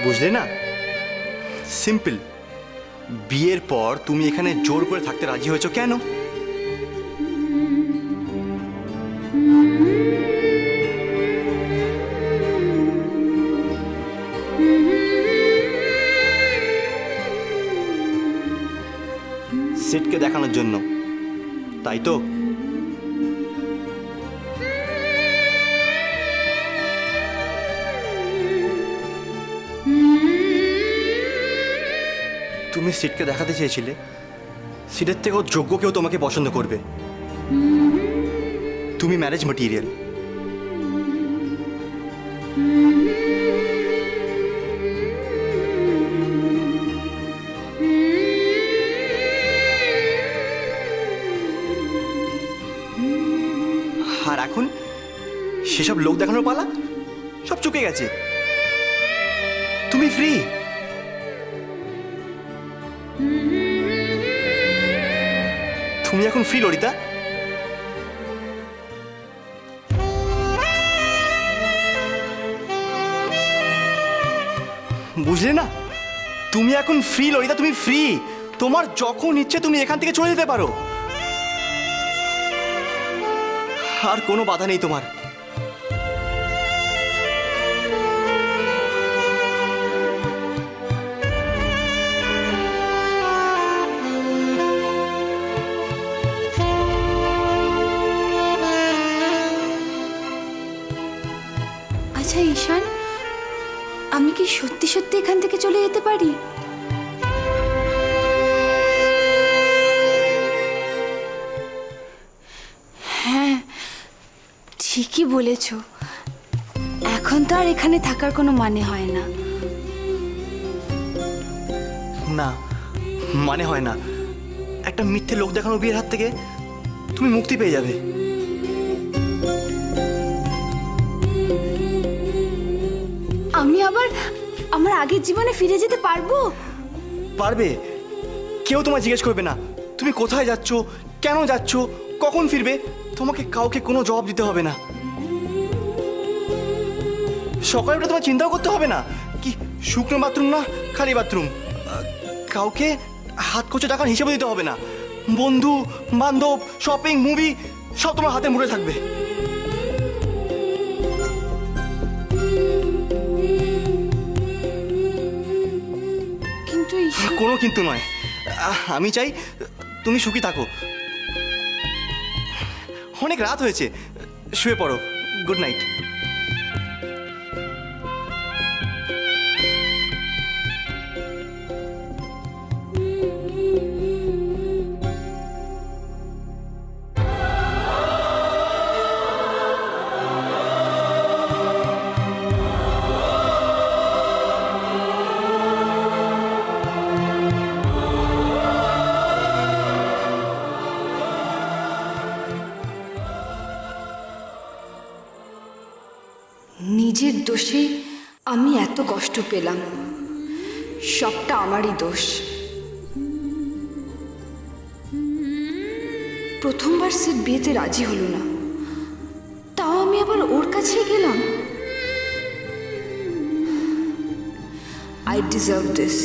বুঝলে না, সিম্পল। বিয়ের পর তুমি এখানে জোর করে থাকতে রাজি হয়েছো কেন? সিটকে দেখানোর জন্য, তাই তো? তুমি সিটকে দেখাতে চেয়েছিলে সিটের থেকেও যোগ্য কেউ তোমাকে পছন্দ করবে। তুমি ম্যারেজ ম্যাটেরিয়াল। আর এখন সেসব লোক দেখানোর পালা সব চুকে গেছে। তুমি ফ্রি। তুমি এখন ফ্রি ললিতা। বুঝলে না, তুমি এখন ফ্রি ললিতা, তুমি ফ্রি। তোমার যখন ইচ্ছে তুমি এখান থেকে চলে যেতে পারো, আর কোনো বাধা নেই তোমার। আচ্ছা ঈশান, আমি কি সত্যি সত্যি এখান থেকে চলে যেতে পারি? হ্যাঁ, ঠিকই বলেছ। এখন তো আর এখানে থাকার কোনো মানে হয় না। না, মানে হয় না। একটা মিথ্যে লোক দেখানো বিয়ের হাত থেকে তুমি মুক্তি পেয়ে যাবে। আমি আবার আমার আগের জীবনে ফিরে যেতে পারবো? পারবে। কেউ তোমায় জিজ্ঞেস করবে না তুমি কোথায় যাচ্ছ, কেন যাচ্ছ, কখন ফিরবে। তোমাকে কাউকে কোনো জবাব দিতে হবে না। সকালে উঠে তোমার চিন্তাও করতে হবে না কি শুকনো বাথরুম না খালি বাথরুম। কাউকে হাত খরচে টাকার হিসেবে দিতে হবে না। বন্ধু বান্ধব, শপিং, মুভি সব তোমার হাতে মুড়ে থাকবে। কিন্তু ঈশান, কোনো কিন্তু নয়। আমি চাই তুমি সুখী থাকো। অনেক রাত হয়েছে, শুয়ে পড়ো। Good night. নিজের দোষে আমি এত কষ্ট পেলাম, সবটা আমারই দোষ। প্রথমবার সে বিয়েতে রাজি হলো না, তাও আমি আবার ওর কাছেই গেলাম। I deserve this.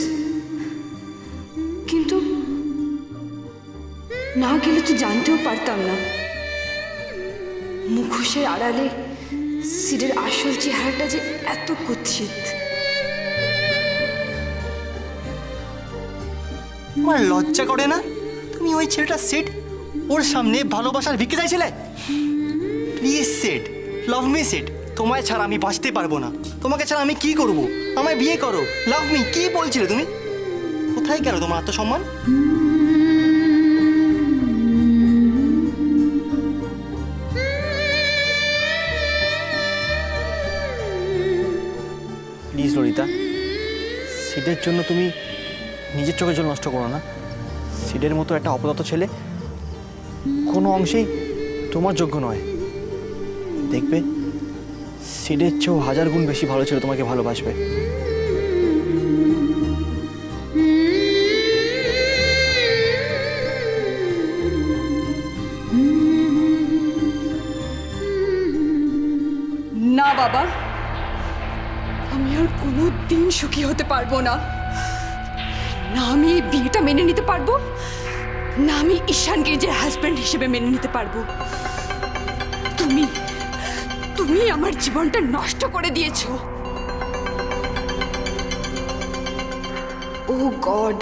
কিন্তু না গেলে তো জানতেও পারতাম না মুখোশের আড়ালে সিডের আসল চেহারাটা যে এত কুৎসিত। তোমার লজ্জা করে না? তুমি ওই ছেলেটা সিড ওর সামনে ভালোবাসার ভিক্ষে চাইছিলে? Please seed, love me seed. তোমায় ছাড়া আমি বাঁচতে পারবো না। তোমাকে ছাড়া আমি কি করব? আমায় বিয়ে করো, লাভ মি। কি বলছিলে তুমি? কোথায় গেল তোমার আত্মসম্মান? প্লিজ ললিতা, সিডের জন্য তুমি নিজের চোখের জল নষ্ট করো না। সিডের মতো একটা অপদার্থ ছেলে কোনো অংশেই তোমার যোগ্য নয়। দেখবে সিডের চেয়েও 1000 গুণ বেশি ভালো ছেলে তোমাকে ভালোবাসবে। না বাবা, আমি আর কোনো দিন সুখী হতে পারবো না। না আমি এই বিয়েটা মেনে নিতে পারবো, না আমি ঈশানকে নিজের হাজব্যান্ড হিসেবে মেনে নিতে পারবো। তুমি তুমি আমার জীবনটা নষ্ট করে দিয়েছো। ও গড,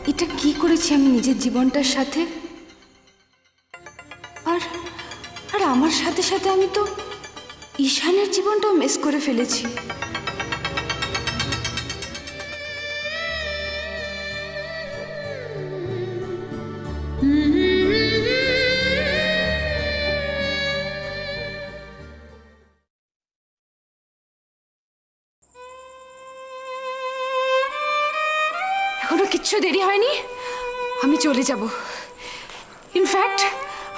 এটা কি করেছি আমি নিজের জীবনটার সাথে? আর আর আমার সাথে সাথে আমি তো ঈশানের জীবনটাও মিস করে ফেলেছি। এখনো কিচ্ছু দেরি হয়নি, আমি চলে যাব। ইনফ্যাক্ট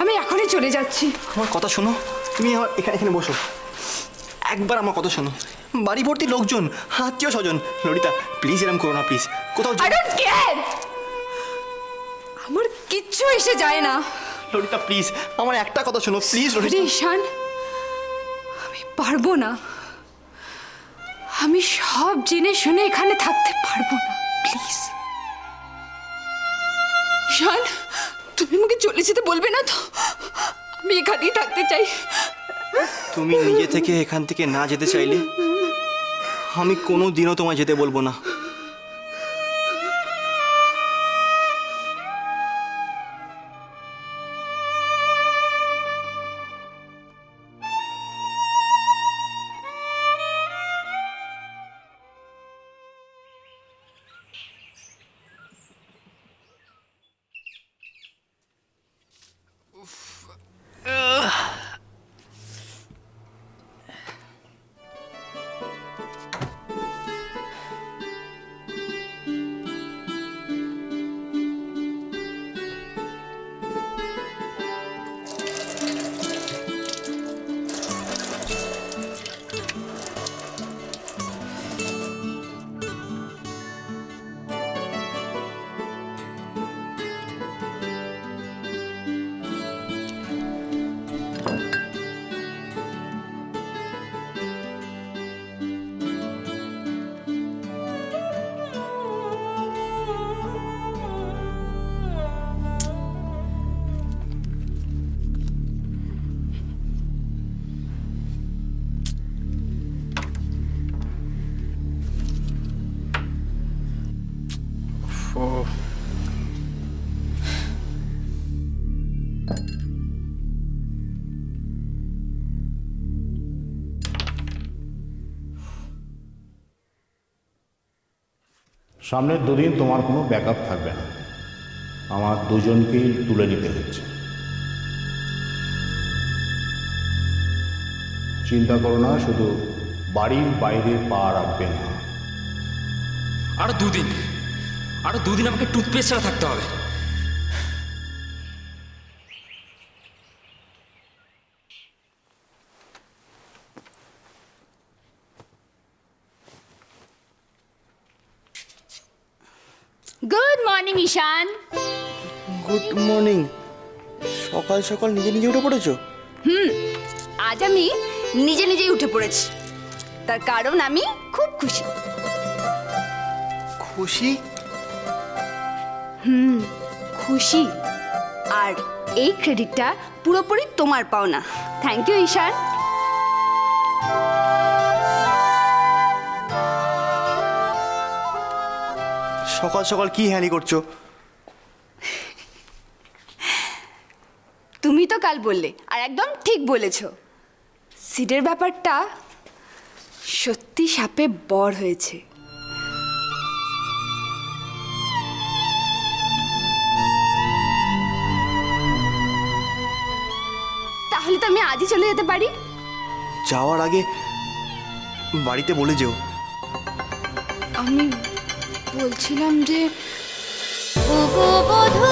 আমি এখনই চলে যাচ্ছি। আমার কথা শোনো, তুমি আমার এখানে এখানে বসো, একবার আমার কথা শোনো। বাড়ি ভর্তি লোকজন, আত্মীয় স্বজন। ললিতা প্লিজ এরম করো না, প্লিজ। কোথাও আই ডোন্ট কেয়ার, আমার কিচ্ছু এসে যায় না। ললিতা প্লিজ আমার একটা কথা শোনো, প্লিজ ললিতা। আরে ঈশান, আমি পারবো না, আমি সব জেনে শুনে এখানে থাকতে পারবো না, প্লিজ। ঈশান, তুমি আমাকে চলে যেতে বলবে না তো? আমি এখানেই থাকতে চাই। তুমি নিজে থেকে এখান থেকে না যেতে চাইলে আমি কোনো দিনও তোমায় যেতে বলবো না। সামনের দুদিন তোমার কোনো ব্যাকআপ থাকবে না, আমার দুজনকেই তুলে নিতে হচ্ছে। চিন্তা করো না, শুধু বাড়ির বাইরে পা রাখবে না। আরো দুদিন আমাকে টুথপেস্ট ছাড়া থাকতে হবে। Good morning Ishaan. Good morning. সকাল সকাল নিজে নিজে উঠে পড়েছো? আজ আমি নিজে নিজেই উঠে পড়েছি, তার কারণ আমি খুব খুশি। খুশি? খুশি, আর এই ক্রেডিটটা পুরোপুরি তোমার পাওনা। থ্যাংক ইউ ঈশান। সকাল সকাল কি হ্যালি করছো? তুমি তো কাল বললে, আর একদম ঠিক বলেছো, সিডের ব্যাপারটা সত্যি সাপে বর হয়েছে। তাহলে তো আমি আজই চলে যেতে পারি। যাওয়ার আগে বাড়িতে বলে যেও। আমি বলছিলাম যে, ও গো বধূ